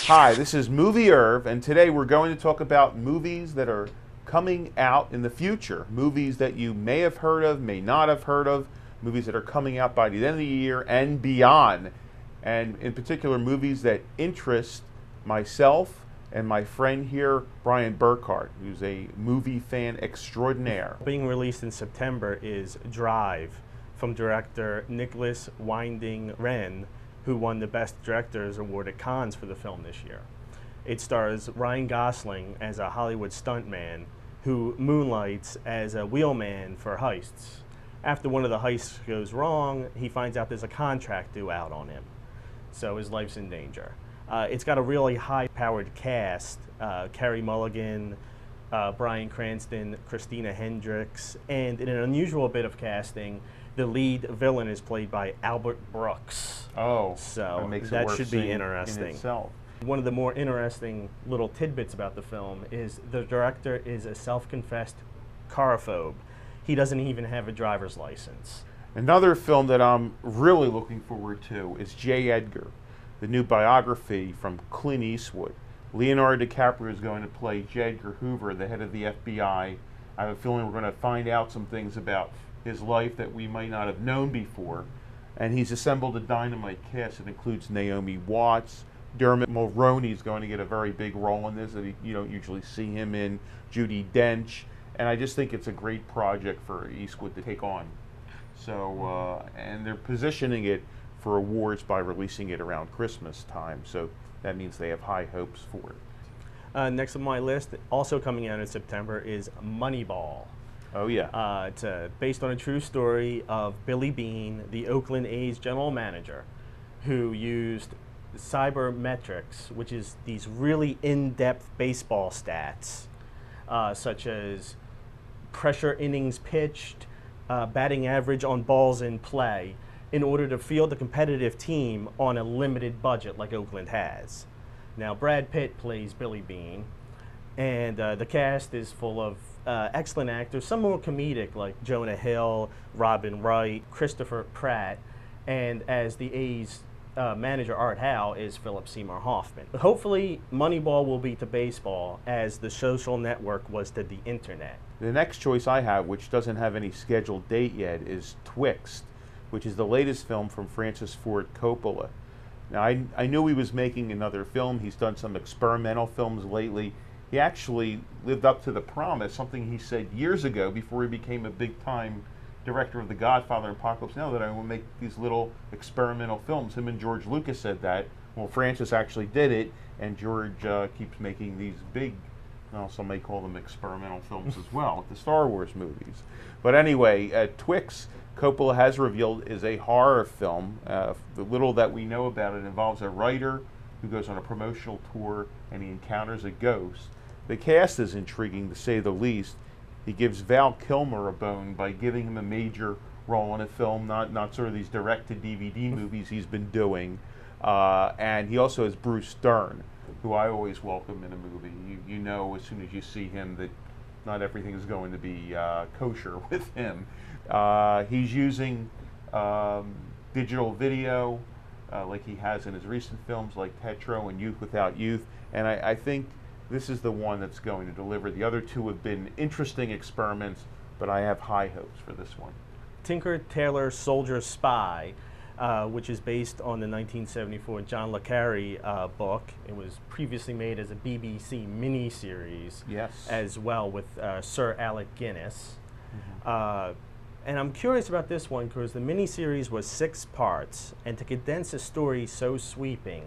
Hi, this is Movie Irv, and today we're going to talk about movies that are coming out in the future. Movies that you may have heard of, may not have heard of, movies that are coming out by the end of the year and beyond. And in particular, movies that interest myself and my friend here, Brian Burkhart, who's a movie fan extraordinaire. Being released in September is Drive from director Nicholas Winding Refn, who won the Best Directors Award at Cannes for the film this year. It stars Ryan Gosling as a Hollywood stuntman who moonlights as a wheelman for heists. After one of the heists goes wrong, he finds out there's a contract due out on him, so his life's in danger. It's got a really high-powered cast: Carey Mulligan, Bryan Cranston, Christina Hendricks, and in an unusual bit of casting, the lead villain is played by Albert Brooks. Oh, so that should be interesting. In itself. One of the more interesting little tidbits about the film is the director is a self-confessed carophobe. He doesn't even have a driver's license. Another film that I'm really looking forward to is J. Edgar, the new biography from Clint Eastwood. Leonardo DiCaprio is going to play J. Edgar Hoover, the head of the FBI. I have a feeling we're going to find out some things about his life that we might not have known before. And he's assembled a dynamite cast that includes Naomi Watts. Dermot Mulroney is going to get a very big role in this that you don't usually see him in. Judi Dench. And I just think it's a great project for Eastwood to take on. So, and they're positioning it for awards by releasing it around Christmas time. So that means they have high hopes for it. Next on my list, also coming out in September, is Moneyball. Oh, yeah. It's based on a true story of Billy Beane, the Oakland A's general manager, who used cybermetrics, which is these really in-depth baseball stats, such as pressure innings pitched, batting average on balls in play, in order to field a competitive team on a limited budget like Oakland has. Now, Brad Pitt plays Billy Beane, and the cast is full of excellent actors, some more comedic like Jonah Hill, Robin Wright, Christopher Pratt, and as the A's manager, Art Howe, is Philip Seymour Hoffman. Hopefully, Moneyball will be to baseball as The Social Network was to the internet. The next choice I have, which doesn't have any scheduled date yet, is Twixt, which is the latest film from Francis Ford Coppola. Now, I knew he was making another film. He's done some experimental films lately. He actually lived up to the promise, something he said years ago before he became a big-time director of The Godfather and Apocalypse Now, that I will make these little experimental films. Him and George Lucas said that. Well, Francis actually did it, and George keeps making these big, well, some may call them experimental films as well, like the Star Wars movies. But anyway, Twixt, Coppola has revealed, is a horror film. The little that we know about it involves a writer who goes on a promotional tour and he encounters a ghost. The cast is intriguing, to say the least. He gives Val Kilmer a bone by giving him a major role in a film, not sort of these direct-to-DVD movies he's been doing. And he also has Bruce Dern, who I always welcome in a movie. You know as soon as you see him that not everything is going to be kosher with him. He's using digital video like he has in his recent films like Tetro and Youth Without Youth. And I think this is the one that's going to deliver. The other two have been interesting experiments, but I have high hopes for this one. Tinker Tailor Soldier Spy, which is based on the 1974 John le Carre book. It was previously made as a BBC miniseries, yes, as well, with Sir Alec Guinness. And I'm curious about this one because the miniseries was 6 parts, and to condense a story so sweeping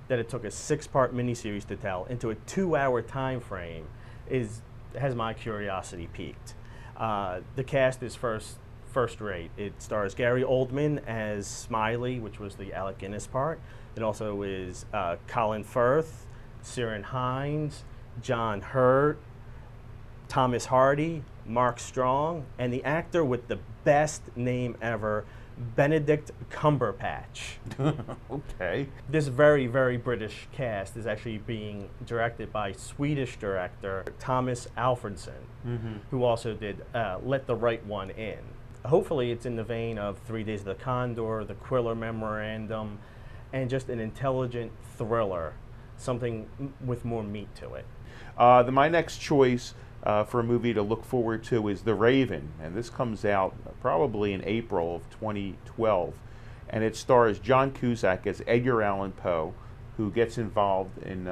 that it took a 6-part miniseries to tell into a 2-hour time frame has my curiosity piqued. The cast is first rate. It stars Gary Oldman as Smiley, which was the Alec Guinness part. It also is Colin Firth, Ciarán Hinds, John Hurt, Thomas Hardy, Mark Strong, and the actor with the best name ever, Benedict Cumberbatch. Okay. This very, very British cast is actually being directed by Swedish director Thomas Alfredson, who also did Let the Right One In. Hopefully it's in the vein of 3 Days of the Condor, The Quiller Memorandum, and just an intelligent thriller something with more meat to it. My next choice for a movie to look forward to is The Raven, and this comes out probably in April of 2012, and it stars John Cusack as Edgar Allan Poe, who gets involved in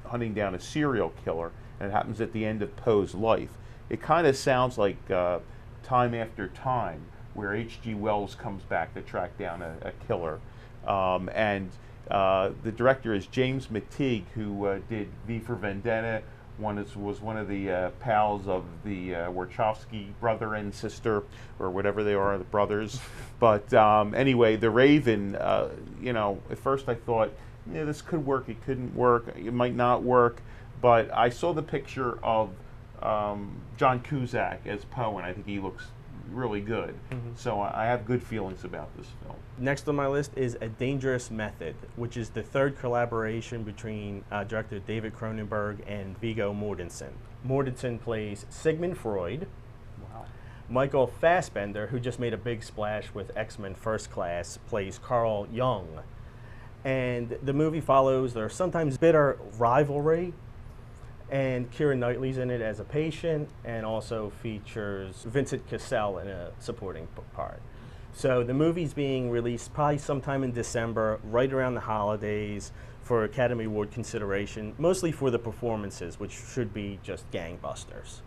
hunting down a serial killer, and it happens at the end of Poe's life. It kind of sounds like Time After Time, where H.G. Wells comes back to track down a killer. The director is James McTeague, who did V for Vendetta. Was one of the pals of the Wachowski brother and sister, or whatever they are, the brothers. But anyway, The Raven, at first I thought, yeah, this could work, it couldn't work, it might not work. But I saw the picture of John Cusack as Poe, and I think he looks really good. So I have good feelings about this film. Next on my list is A Dangerous Method, which is the third collaboration between director David Cronenberg and Viggo Mortensen. Mortensen plays Sigmund Freud. Wow. Michael Fassbender, who just made a big splash with X-Men First Class, plays Carl Jung. And the movie follows their sometimes bitter rivalry, and Keira Knightley's in it as a patient, and also features Vincent Cassel in a supporting part. So the movie's being released probably sometime in December, right around the holidays, for Academy Award consideration, mostly for the performances, which should be just gangbusters.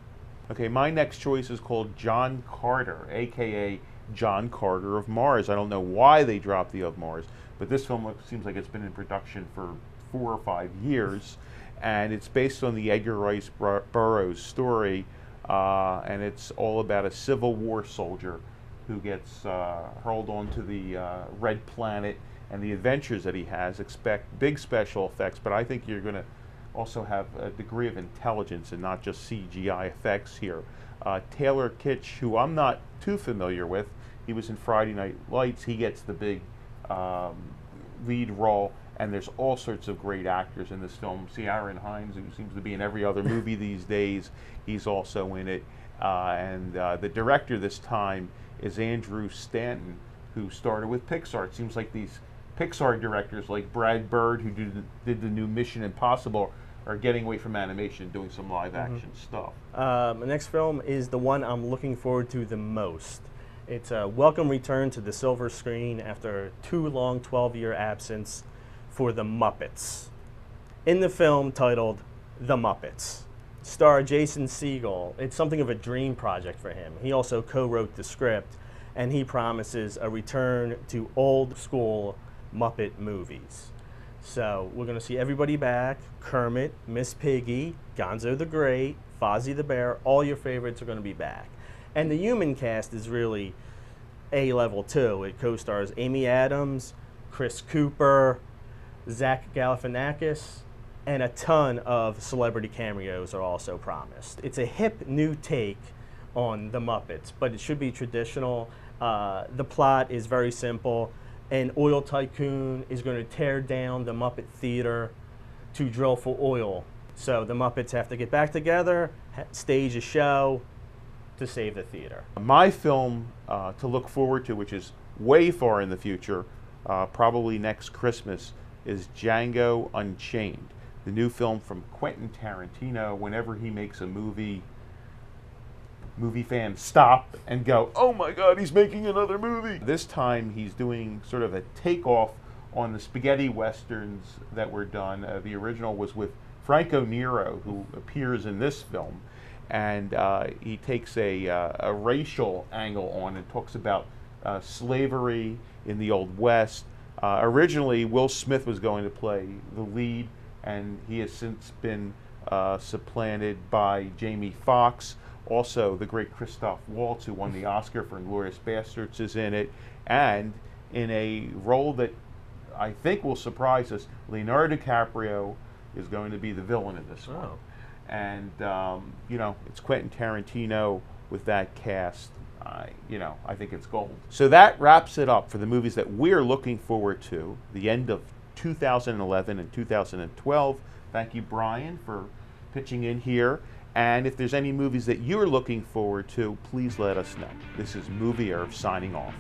Okay, my next choice is called John Carter, aka John Carter of Mars. I don't know why they dropped the of Mars, but this film seems like it's been in production for 4 or 5 years, and it's based on the Edgar Rice Burroughs story, and it's all about a Civil War soldier who gets hurled onto the Red Planet, and the adventures that he has. Expect big special effects, but I think you're going to also have a degree of intelligence and not just CGI effects here. Taylor Kitsch, who I'm not too familiar with, he was in Friday Night Lights. He gets the big lead role, and there's all sorts of great actors in this film. Ciarán Hinds, who seems to be in every other movie these days, he's also in it. The director this time is Andrew Stanton, who started with Pixar. It seems like these Pixar directors like Brad Bird, who did the new Mission Impossible, are getting away from animation and doing some live action stuff. The next film is the one I'm looking forward to the most. It's a welcome return to the silver screen after a too long 12-year absence for The Muppets. In the film titled The Muppets, star Jason Segel. It's something of a dream project for him. He also co-wrote the script, and he promises a return to old school Muppet movies. So we're going to see everybody back: Kermit, Miss Piggy, Gonzo the Great, Fozzie the Bear. All your favorites are going to be back. And the human cast is really A-level too. It co-stars Amy Adams, Chris Cooper, Zach Galifianakis, and a ton of celebrity cameos are also promised. It's a hip new take on the Muppets, but it should be traditional. The plot is very simple. An oil tycoon is going to tear down the Muppet Theater to drill for oil. So the Muppets have to get back together, stage a show to save the theater. My film to look forward to, which is way far in the future, probably next Christmas, is Django Unchained, the new film from Quentin Tarantino. Whenever he makes a movie fans stop and go, oh my God, he's making another movie. This time he's doing sort of a takeoff on the spaghetti westerns that were done. The original was with Franco Nero, who appears in this film, and he takes a racial angle on and talks about slavery in the Old West. Originally, Will Smith was going to play the lead, and he has since been supplanted by Jamie Foxx. Also, the great Christoph Waltz, who won the Oscar for *Inglourious Basterds*, is in it, and in a role that I think will surprise us, Leonardo DiCaprio is going to be the villain in this one. And it's Quentin Tarantino with that cast. I think it's gold. So that wraps it up for the movies that we're looking forward to, the end of 2011 and 2012. Thank you, Brian, for pitching in here. And if there's any movies that you're looking forward to, please let us know. This is Movie Earth signing off.